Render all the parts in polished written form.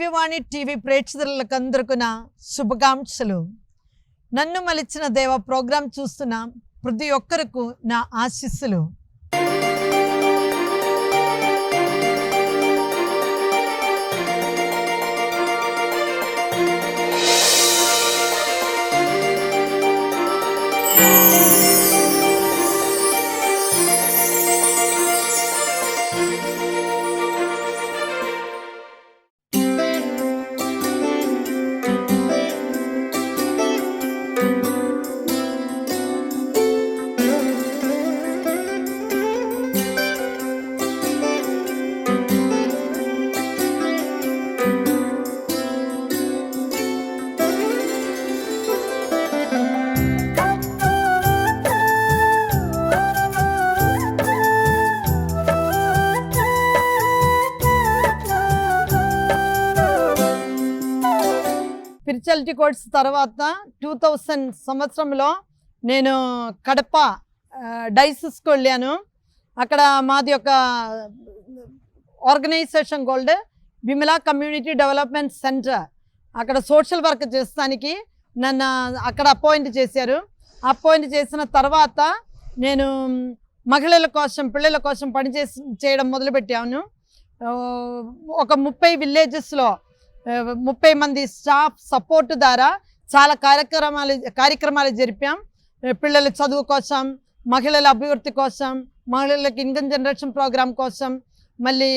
ఆర్యవాణి TV ప్రేక్షకులందరికీ నా శుభాకాంక్షలు. నన్ను మలిచిన దేవ ప్రోగ్రాం చూస్తున్న ప్రతి ఒక్కరికి నా ఆశీస్సులు. స్పిరిచువాలిటీ కోర్స్ తర్వాత 2000 సంవత్సరంలో నేను కడప డైసిస్కి వెళ్ళాను. అక్కడ మాది ఒక organization gold Vimala community development centre, అక్కడ సోషల్ వర్క్ చేస్తానికి నన్ను అక్కడ అపాయింట్ చేశారు. అపాయింట్ చేసిన తర్వాత నేను మహిళల కోసం పిల్లల కోసం చేయడం మొదలుపెట్టాను. ఒక 30 విలేజెస్లో 30 మంది స్టాఫ్ సపోర్ట్ ద్వారా చాలా కార్యక్రమాలు జరిపాం. పిల్లల చదువు కోసం, మహిళల అభివృద్ధి కోసం, మహిళలకు ఇన్కమ్ జనరేషన్ ప్రోగ్రాం కోసం, మళ్ళీ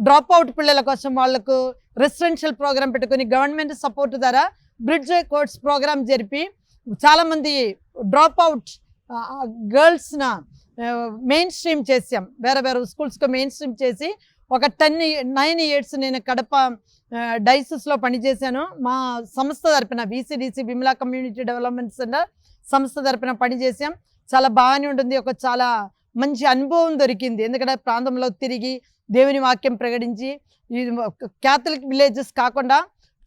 డ్రాప్ అవుట్ పిల్లల కోసం వాళ్ళకు రెసిడెన్షియల్ ప్రోగ్రాం పెట్టుకుని గవర్నమెంట్ సపోర్ట్ ద్వారా బ్రిడ్జ్ కోర్స్ ప్రోగ్రాం జరిపి చాలామంది డ్రాప్ అవుట్ గర్ల్స్న మెయిన్ స్ట్రీమ్ చేసాం. వేరే స్కూల్స్కి మెయిన్ స్ట్రీమ్ చేసి ఒక 9 years నేను కడప డైసిస్లో పనిచేశాను. మా సంస్థ తరపున VCDC Vimala community development centre సంస్థ తరపున పనిచేసాం. చాలా బాగానే ఉంటుంది. ఒక చాలా మంచి అనుభవం దొరికింది. ఎందుకంటే ప్రాంతంలో తిరిగి దేవుని వాక్యం ప్రకటించి, ఈ క్యాథలిక్ విలేజెస్ కాకుండా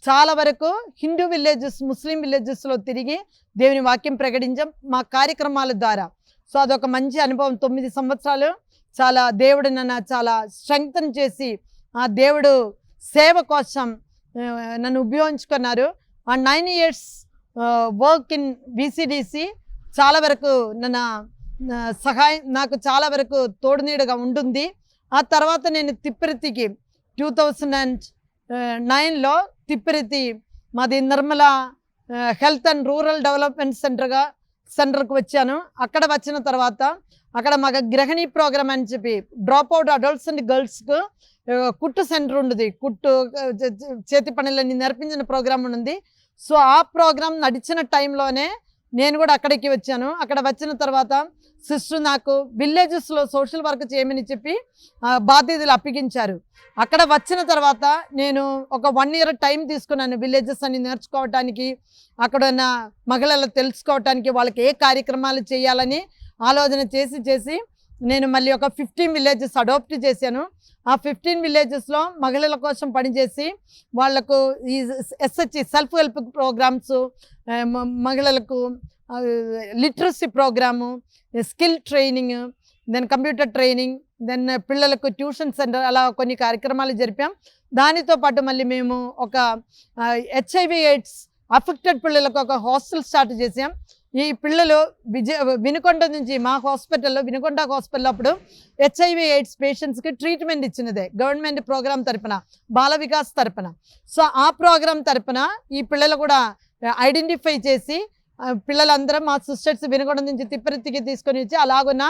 చాలా వరకు హిందూ విలేజెస్, ముస్లిం విలేజెస్లో తిరిగి దేవుని వాక్యం ప్రకటించాం మా కార్యక్రమాల ద్వారా. సో అదొక మంచి అనుభవం. 9 సంవత్సరాలు చాలా దేవుడు నన్ను చాలా స్ట్రెంగ్తన్ చేసి ఆ దేవుడు సేవ కోసం నన్ను ఉపయోగించుకున్నారు. ఆ 9 years వర్క్ ఇన్ VCDC చాలా వరకు నాకు చాలా వరకు తోడునీడుగా ఉంటుంది. ఆ తర్వాత నేను తిప్పిరితికి 2009లో తిప్పిరితి మాది Nirmala health and rural development సెంటర్కి వచ్చాను. అక్కడ వచ్చిన తర్వాత అక్కడ మాకు గృహిణి ప్రోగ్రామ్ అని చెప్పి డ్రాప్ అవుట్ అడల్ట్స్ అండ్ గర్ల్స్కు కుట్టు సెంటర్ ఉంది. కుట్టు చేతి పనులన్నీ నేర్పించిన ప్రోగ్రామ్ ఉంది. సో ఆ ప్రోగ్రామ్ నడిచిన టైంలోనే నేను కూడా అక్కడికి వచ్చాను. అక్కడ వచ్చిన తర్వాత సిస్టర్ నాకు విలేజెస్లో సోషల్ వర్క్ చేయమని చెప్పి బాధ్యతలు అప్పగించారు. అక్కడ వచ్చిన తర్వాత నేను ఒక 1 year టైం తీసుకున్నాను విలేజెస్ అని నేర్చుకోవటానికి, అక్కడ ఉన్న మహిళలు తెలుసుకోవటానికి, వాళ్ళకి ఏ కార్యక్రమాలు చేయాలని ఆలోచన చేసి నేను మళ్ళీ ఒక 15 villages అడాప్ట్ చేశాను. ఆ 15 villagesలో మహిళల కోసం పనిచేసి వాళ్లకు ఈ SHE సెల్ఫ్ హెల్ప్ ప్రోగ్రామ్స్, మహిళలకు literacy programme, skill training, then computer training, then పిల్లలకు ట్యూషన్ సెంటర్, అలా కొన్ని కార్యక్రమాలు జరిపాం. దానితో పాటు మళ్ళీ మేము ఒక HIV/AIDS అఫెక్టెడ్ పిల్లలకు ఒక హాస్టల్ స్టార్ట్ చేసాం. ఈ పిల్లలు వినుకొండ నుంచి మా హాస్పిటల్లో, వినుకొండ హాస్పిటల్ అప్పుడు HIV/AIDS పేషెంట్స్కి ట్రీట్మెంట్ ఇచ్చినదే గవర్నమెంట్ ప్రోగ్రాం తరపున, బాల వికాస్ తరపున. సో ఆ ప్రోగ్రాం తరపున ఈ పిల్లలు కూడా ఐడెంటిఫై చేసి పిల్లలందరం మా సిస్టర్స్ వినుకొండ నుంచి తిప్పరెత్తికి తీసుకొని వచ్చి అలాగున్న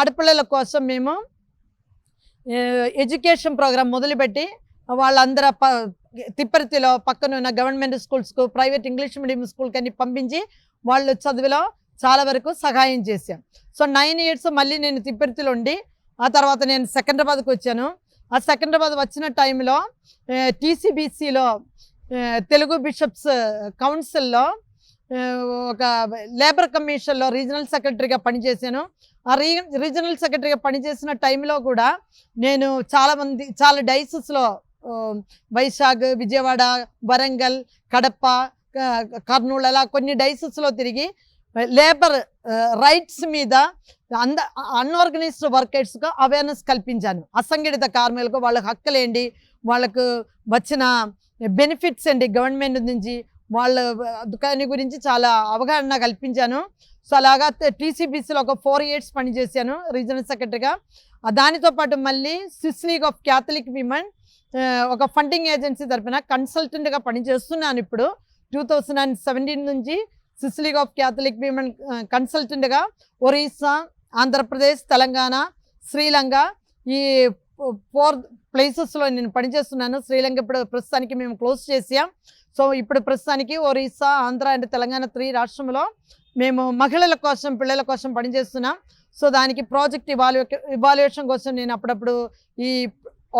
ఆడపిల్లల కోసం మేము ఎడ్యుకేషన్ ప్రోగ్రాం మొదలుపెట్టి వాళ్ళందరూ తిప్పరెత్తిలో పక్కన ఉన్న గవర్నమెంట్ స్కూల్స్కు, ప్రైవేట్ ఇంగ్లీష్ మీడియం స్కూల్కి అన్ని పంపించి వాళ్ళు చదువులో చాలా వరకు సహాయం చేశాం. సో 9 years మళ్ళీ నేను తిప్పరెత్తిలో ఉండి ఆ తర్వాత నేను సెకండ్రాబాద్కి వచ్చాను. ఆ సెకండ్రాబాద్ వచ్చిన టైంలో TCBCలో తెలుగు బిషప్స్ కౌన్సిల్లో ఒక లేబర్ కమిషన్లో రీజనల్ సెక్రటరీగా పనిచేశాను. ఆ రీజనల్ సెక్రటరీగా పనిచేసిన టైంలో కూడా నేను చాలా డైసెస్లో వైజాగ్, విజయవాడ, వరంగల్, కడప, కర్నూలు అలా కొన్ని డైసెస్లో తిరిగి లేబర్ రైట్స్ మీద అన్ఆర్గనైజ్డ్ వర్కర్స్కు అవేర్నెస్ కల్పించాను. అసంఘటిత కార్మికులకు వాళ్ళ హక్కులేంటి, వాళ్ళకు వచ్చిన బెనిఫిట్స్ అండి గవర్నమెంట్ నుంచి వాళ్ళ దాని గురించి చాలా అవగాహన కల్పించాను. సో అలాగా టీసీబీసీలో ఒక 4 years పనిచేశాను రీజనల్ సెక్రటరీగా. దానితో పాటు మళ్ళీ Swiss League of Catholic Women ఒక ఫండింగ్ ఏజెన్సీ తరఫున కన్సల్టెంట్గా పనిచేస్తున్నాను. ఇప్పుడు 2017 నుంచి Swiss League of Catholic Women కన్సల్టెంట్గా ఒరిస్సా, ఆంధ్రప్రదేశ్, తెలంగాణ, శ్రీలంక ఈ 4 ప్లేసెస్లో నేను పనిచేస్తున్నాను. శ్రీలంక ఇప్పుడు ప్రస్తుతానికి మేము క్లోజ్ చేసాం. సో ఇప్పుడు ప్రస్తుతానికి ఒరిస్సా, ఆంధ్ర అండ్ తెలంగాణ 3 రాష్ట్రంలో మేము మహిళల కోసం, పిల్లల కోసం పనిచేస్తున్నాం. సో దానికి ప్రాజెక్ట్ ఇవాల్యుయేషన్ కోసం నేను అప్పుడప్పుడు ఈ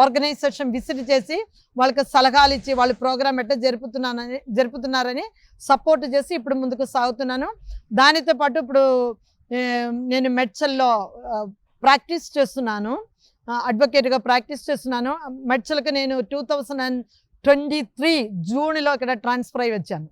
ఆర్గనైజేషన్ విజిట్ చేసి వాళ్ళకి సలహాలు ఇచ్చి వాళ్ళ ప్రోగ్రామ్ ఎట్లా జరుపుతున్నారని సపోర్ట్ చేసి ఇప్పుడు ముందుకు సాగుతున్నాను. దానితో పాటు ఇప్పుడు నేను మెడ్చల్లో ప్రాక్టీస్ చేస్తున్నాను, అడ్వకేట్గా ప్రాక్టీస్ చేస్తున్నాను. మెడ్చల్కి నేను 2023 జూన్లో ఇక్కడ ట్రాన్స్ఫర్ అయ్యి వచ్చాను.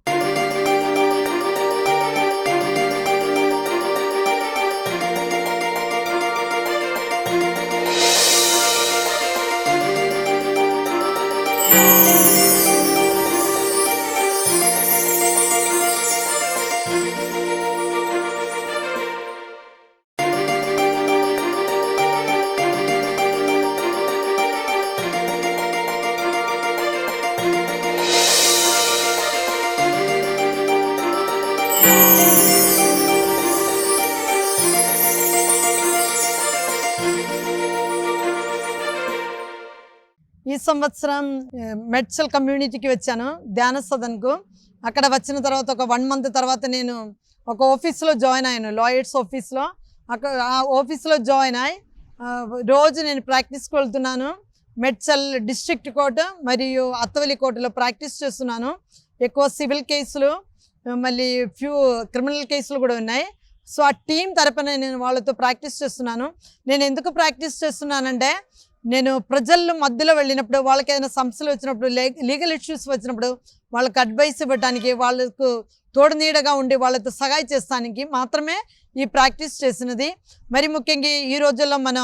ఈ సంవత్సరం మెడ్చల్ కమ్యూనిటీకి వచ్చాను, ధ్యాన సదన్కు. అక్కడ వచ్చిన తర్వాత ఒక 1 month తర్వాత నేను ఒక ఆఫీస్లో జాయిన్ అయ్యాను, లాయర్స్ ఆఫీస్లో. అక్కడ ఆ ఆఫీస్లో జాయిన్ అయ్యి రోజు నేను ప్రాక్టీస్కి వెళ్తున్నాను. మెడ్చల్ డిస్ట్రిక్ట్ కోర్టు మరియు అత్తవల్లి కోర్టులో ప్రాక్టీస్ చేస్తున్నాను. ఎక్కువ సివిల్ కేసులు, మళ్ళీ ఫ్యూ క్రిమినల్ కేసులు కూడా ఉన్నాయి. సో ఆ టీం తరపున నేను వాళ్ళతో ప్రాక్టీస్ చేస్తున్నాను. నేను ఎందుకు ప్రాక్టీస్ చేస్తున్నానంటే, నేను ప్రజల మధ్యలో వెళ్ళినప్పుడు, వాళ్ళకి ఏదైనా సమస్యలు వచ్చినప్పుడు, లీగల్ ఇష్యూస్ వచ్చినప్పుడు వాళ్ళకి అడ్వైస్ ఇవ్వడానికి, వాళ్ళకు తోడు నీడగా ఉండి వాళ్ళతో సహాయం చేస్తానికి మాత్రమే ఈ ప్రాక్టీస్ చేసినది. మరి ముఖ్యంగా ఈ రోజుల్లో మన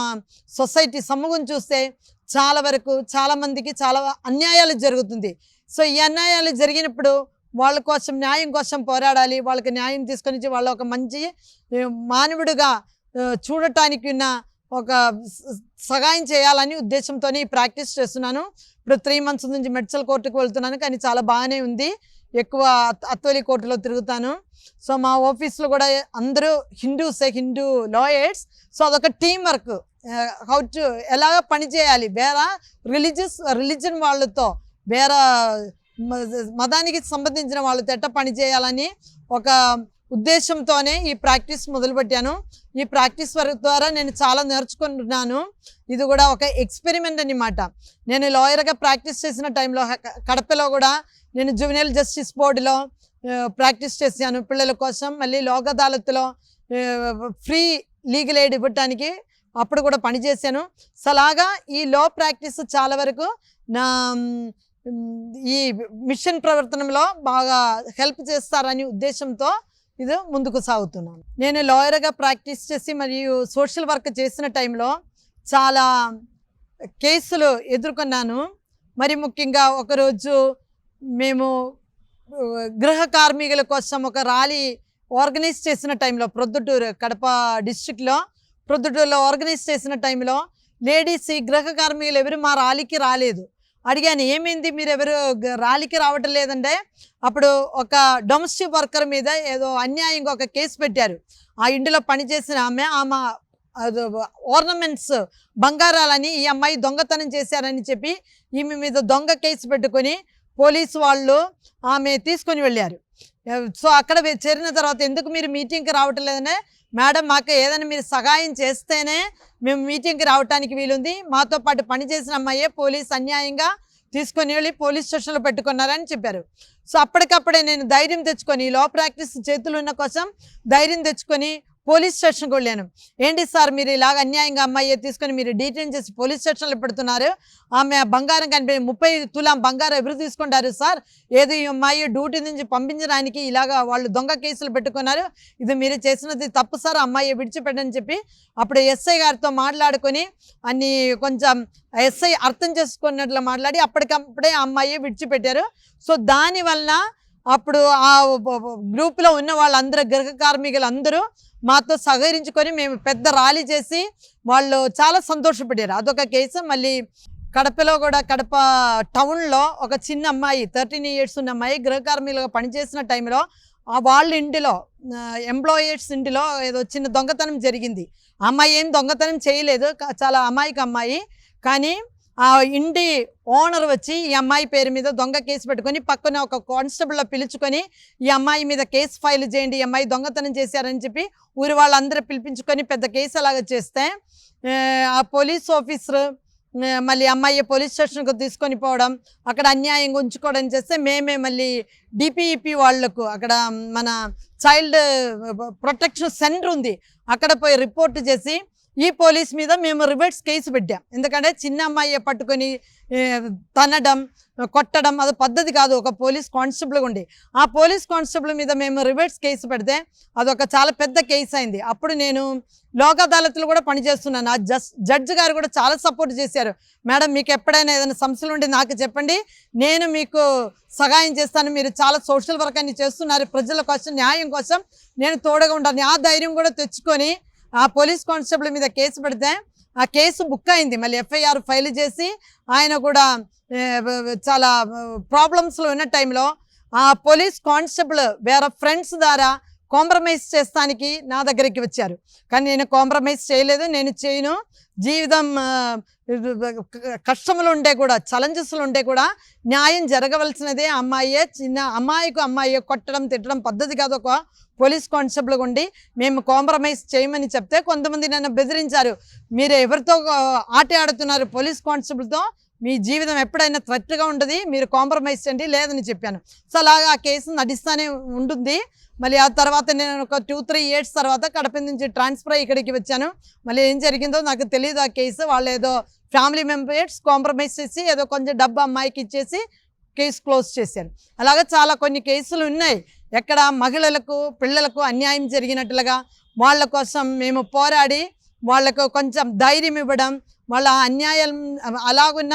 సొసైటీ సమూహం చూస్తే చాలా వరకు చాలామందికి చాలా అన్యాయాలు జరుగుతుంది. సో ఈ అన్యాయాలు జరిగినప్పుడు వాళ్ళ కోసం, న్యాయం కోసం పోరాడాలి. వాళ్ళకి న్యాయం తీసుకొని వాళ్ళ ఒక మంచి మానవుడిగా చూడటానికి ఉన్న ఒక సహాయం చేయాలని ఉద్దేశంతో ఈ ప్రాక్టీస్ చేస్తున్నాను. ఇప్పుడు 3 months నుంచి మెడ్చల్ కోర్టుకు వెళ్తున్నాను, కానీ చాలా బాగానే ఉంది. ఎక్కువ అత్తవల్లి కోర్టులో తిరుగుతాను. సో మా ఆఫీస్లో కూడా అందరూ హిందూ లాయర్స్. సో అదొక టీం వర్క్, హౌ టు ఎలాగ పనిచేయాలి, వేరే రిలీజన్ వాళ్ళతో, వేరే మతానికి సంబంధించిన వాళ్ళతో ఎట్లా పనిచేయాలని ఒక ఉద్దేశంతోనే ఈ ప్రాక్టీస్ మొదలుపెట్టాను. ఈ ప్రాక్టీస్ వర్క్ ద్వారా నేను చాలా నేర్చుకుంటున్నాను. ఇది కూడా ఒక ఎక్స్పెరిమెంట్ అన్నమాట. నేను లాయర్గా ప్రాక్టీస్ చేసిన టైంలో కడపలో కూడా నేను జువెనైల్ జస్టిస్ బోర్డులో ప్రాక్టీస్ చేశాను పిల్లల కోసం. మళ్ళీ లోక్ అదాలత్లో ఫ్రీ లీగల్ ఎయిడ్ ఇవ్వటానికి అప్పుడు కూడా పనిచేశాను. సో అలాగా ఈ లా ప్రాక్టీస్ చాలా వరకు నా ఈ మిషన్ ప్రవర్తనలో బాగా హెల్ప్ చేస్తారని ఉద్దేశంతో ఇది ముందుకు సాగుతున్నాను. నేను లాయర్గా ప్రాక్టీస్ చేసి మరియు సోషల్ వర్క్ చేసిన టైంలో చాలా కేసులు ఎదుర్కొన్నాను. మరి ముఖ్యంగా ఒకరోజు మేము గృహ కార్మికుల కోసం ఒక ర్యాలీ ఆర్గనైజ్ చేసిన టైంలో, ప్రొద్దుటూరు, కడప డిస్ట్రిక్ట్లో ప్రొద్దుటూరులో ఆర్గనైజ్ చేసిన టైంలో లేడీస్, ఈ గృహ కార్మికులు ఎవరు మా ర్యాలీకి రాలేదు. అడిగాను, ఏమైంది మీరు ఎవరు ర్యాలీకి రావటం లేదంటే, అప్పుడు ఒక డొమెస్టిక్ వర్కర్ మీద ఏదో అన్యాయంగా ఒక కేసు పెట్టారు. ఆ ఇంటిలో పనిచేసిన ఆమె ఆర్నమెంట్స్, బంగారాలని ఈ అమ్మాయి దొంగతనం చేశారని చెప్పి ఈమె మీద దొంగ కేసు పెట్టుకొని పోలీసు వాళ్ళు ఆమె తీసుకొని వెళ్ళారు. సో అక్కడ చేరిన తర్వాత, ఎందుకు మీరు మీటింగ్కి రావటం లేదనే, మేడం మాకు ఏదైనా మీరు సహాయం చేస్తేనే మేము మీటింగ్కి రావడానికి వీలుంది, మాతో పాటు పనిచేసిన అమ్మాయే పోలీస్ అన్యాయంగా తీసుకొని వెళ్ళి పోలీస్ స్టేషన్లో పెట్టుకున్నారని చెప్పారు. సో అప్పటికప్పుడే నేను ధైర్యం తెచ్చుకొని, లా ప్రాక్టీస్ చేతులు ఉన్న కోసం ధైర్యం తెచ్చుకొని పోలీస్ స్టేషన్కి వెళ్ళాను. ఏంటి సార్ మీరు ఇలాగ అన్యాయంగా అమ్మాయి తీసుకొని మీరు డీటెయిన్ చేసి పోలీస్ స్టేషన్లో పెడుతున్నారు, ఆమె బంగారం 30 తులాం బంగారం ఎవరు తీసుకుంటారు సార్, ఏది ఈ అమ్మాయి డ్యూటీ నుంచి పంపించడానికి ఇలాగా వాళ్ళు దొంగ కేసులు పెట్టుకున్నారు, ఇది మీరు చేసినది తప్పు సార్, అమ్మాయి విడిచిపెట్టని చెప్పి అప్పుడు ఎస్ఐ గారితో మాట్లాడుకొని అన్ని కొంచెం ఎస్ఐ అర్థం చేసుకున్నట్లు మాట్లాడి అప్పటికప్పుడే ఆ అమ్మాయి విడిచిపెట్టారు. సో దానివల్ల అప్పుడు ఆ గ్రూప్లో ఉన్న వాళ్ళందరూ గృహ కార్మికులు అందరూ మాతో సహకరించుకొని మేము పెద్ద ర్యాలీ చేసి వాళ్ళు చాలా సంతోషపడ్డారు. అదొక కేసు. మళ్ళీ కడపలో కూడా కడప టౌన్లో ఒక చిన్న అమ్మాయి 13 years ఉన్న అమ్మాయి గృహ కార్మికులుగా పనిచేసిన టైంలో వాళ్ళ ఇంటిలో ఎంప్లాయీస్ ఇంటిలో ఏదో చిన్న దొంగతనం జరిగింది. ఆ అమ్మాయి ఏం దొంగతనం చేయలేదు, చాలా అమాయక అమ్మాయి. కానీ ఆ ఇంటి ఓనర్ వచ్చి ఈ అమ్మాయి పేరు మీద దొంగ కేసు పెట్టుకొని పక్కన ఒక కానిస్టేబుల్లో పిలుచుకొని ఈ అమ్మాయి మీద కేసు ఫైల్ చేయండి, ఈ అమ్మాయి దొంగతనం చేశారని చెప్పి ఊరి వాళ్ళందరూ పిలిపించుకొని పెద్ద కేసు అలాగా చేస్తే ఆ పోలీస్ ఆఫీసర్ మళ్ళీ అమ్మాయి పోలీస్ స్టేషన్కు తీసుకొని పోవడం, అక్కడ అన్యాయంగా ఉంచుకోవడం చేస్తే మేమే మళ్ళీ డిపిఈపి వాళ్లకు అక్కడ మన చైల్డ్ ప్రొటెక్షన్ సెంటర్ ఉంది అక్కడ పోయి రిపోర్ట్ చేసి ఈ పోలీస్ మీద మేము రివర్స్ కేసు పెట్టాం. ఎందుకంటే చిన్న అమ్మాయి పట్టుకొని తనడం కొట్టడం అది పద్ధతి కాదు ఒక పోలీస్ కానిస్టేబుల్గా ఉండి. ఆ పోలీస్ కానిస్టేబుల్ మీద మేము రివర్స్ కేసు పెడితే అదొక చాలా పెద్ద కేసు అయింది. అప్పుడు నేను లోక్ అదాలత్లో కూడా పనిచేస్తున్నాను. ఆ జడ్జి గారు కూడా చాలా సపోర్ట్ చేశారు. మేడం మీకు ఎప్పుడైనా ఏదైనా సమస్యలు ఉంటే నాకు చెప్పండి, నేను మీకు సహాయం చేస్తాను, మీరు చాలా సోషల్ వర్క్ అన్ని చేస్తున్నారు, ప్రజల కోసం న్యాయం కోసం నేను తోడుగా ఉంటాను. ఆ ధైర్యం కూడా తెచ్చుకొని ఆ పోలీస్ కానిస్టేబుల్ మీద కేసు పెడితే ఆ కేసు బుక్ అయింది. మళ్ళీ ఎఫ్ఐఆర్ ఫైల్ చేసి ఆయన కూడా చాలా ప్రాబ్లమ్స్లో ఉన్న టైంలో ఆ పోలీస్ కానిస్టేబుల్ వేరే ఫ్రెండ్స్ ద్వారా కాంప్రమైజ్ చేస్తానికి నా దగ్గరికి వచ్చారు. కానీ నేను కాంప్రమైజ్ చేయలేదు, నేను చేయను. జీవితం కష్టములు ఉంటే కూడా ఛాలెంజెస్లు ఉంటే కూడా న్యాయం జరగవలసినదే. అమ్మాయే చిన్న అమ్మాయి కొట్టడం తిట్టడం పద్ధతి కాదు ఒక పోలీస్ కానిస్టేబుల్గా ఉండి. మేము కాంప్రమైజ్ చేయమని చెప్తే కొంతమంది నన్ను బెదిరించారు, మీరు ఎవరితో ఆట ఆడుతున్నారు పోలీస్ కానిస్టేబుల్తో, మీ జీవితం ఎప్పుడైనా థ్రెట్గా ఉంటుంది, మీరు కాంప్రమైజ్ చేయండి లేదని చెప్పాను. సో అలాగా ఆ కేసు నడుస్తూనే ఉంటుంది. మళ్ళీ ఆ తర్వాత నేను ఒక 2-3 years తర్వాత కడప నుంచి ట్రాన్స్ఫర్ ఇక్కడికి వచ్చాను. మళ్ళీ ఏం జరిగిందో నాకు తెలియదు ఆ కేసు. వాళ్ళు ఏదో ఫ్యామిలీ మెంబర్స్ కాంప్రమైజ్ చేసి ఏదో కొంచెం డబ్బు అమ్మాయికి ఇచ్చేసి కేసు క్లోజ్ చేశారు. అలాగే చాలా కొన్ని కేసులు ఉన్నాయి ఎక్కడ మహిళలకు పిల్లలకు అన్యాయం జరిగినట్లుగా వాళ్ళ కోసం మేము పోరాడి వాళ్ళకు కొంచెం ధైర్యం ఇవ్వడం, వాళ్ళ అన్యాయం అలాగున్న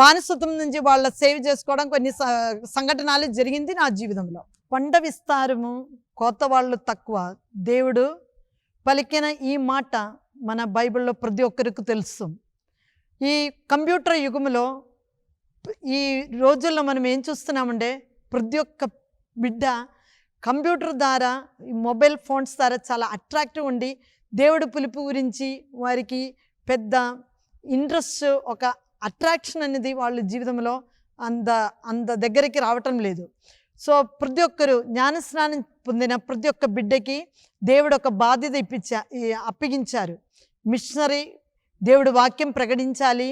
బానిసత్వం నుంచి వాళ్ళ సేవ్ చేసుకోవడం కొన్ని సంఘటనలు జరిగింది నా జీవితంలో. పంట విస్తారము కోత వాళ్ళు తక్కువ, దేవుడు పలికిన ఈ మాట మన బైబిల్లో ప్రతి ఒక్కరికి తెలుసు. ఈ కంప్యూటర్ యుగంలో ఈ రోజుల్లో మనం ఏం చూస్తున్నామంటే ప్రతి ఒక్క బిడ్డ కంప్యూటర్ ద్వారా ఈ మొబైల్ ఫోన్స్ ద్వారా చాలా అట్రాక్టివ్ ఉండి దేవుడు పిలుపు గురించి వారికి పెద్ద ఇంట్రెస్ట్ ఒక అట్రాక్షన్ అనేది వాళ్ళ జీవితంలో అంత దగ్గరికి రావటం లేదు. సో ప్రతి ఒక్కరు జ్ఞానస్నానం పొందిన ప్రతి ఒక్క బిడ్డకి దేవుడు ఒక బాధ్యత అప్పగించారు. మిషనరీ దేవుడు వాక్యం ప్రకటించాలి,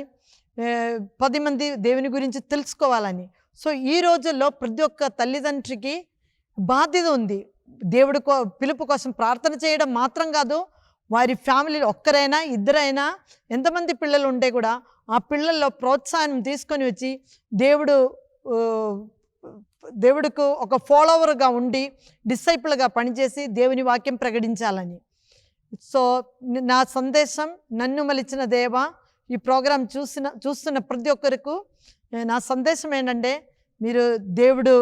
10 మంది దేవుని గురించి తెలుసుకోవాలని. సో ఈ రోజుల్లో ప్రతి ఒక్క తల్లిదండ్రికి బాధ్యత ఉంది. దేవుడు పిలుపు కోసం ప్రార్థన చేయడం మాత్రం కాదు, వారి ఫ్యామిలీలో ఒక్కరైనా ఇద్దరైనా ఎంతమంది పిల్లలు ఉంటే కూడా ఆ పిల్లల్లో ప్రోత్సాహం తీసుకొని వచ్చి దేవుడికి ఒక ఫాలోవర్గా ఉండి డిసైపుల్గా పనిచేసి దేవుని వాక్యం ప్రకటించాలని. సో నా సందేశం, నన్ను మలిచిన దేవ, ఈ ప్రోగ్రాం చూస్తున్న ప్రతి ఒక్కరికి నా సందేశం ఏంటంటే మీరు దేవుడు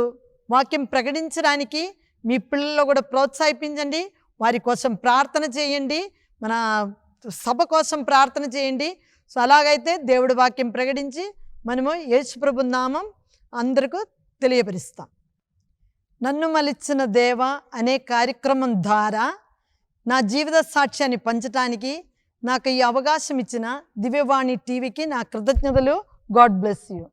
వాక్యం ప్రకటించడానికి మీ పిల్లల్లో కూడా ప్రోత్సహించండి, వారి కోసం ప్రార్థన చేయండి, మన సభ కోసం ప్రార్థన చేయండి. సో అలాగైతే దేవుడు వాక్యం ప్రకటించి మనము యేసు ప్రభు నామం అందరికీ తెలియపరుస్తాం. నన్ను మలిచిన దేవ అనే కార్యక్రమం ద్వారా నా జీవిత సాక్ష్యాన్ని పంచడానికి నాకు ఈ అవకాశం ఇచ్చిన దివ్యవాణి టీవీకి నా కృతజ్ఞతలు. God bless you.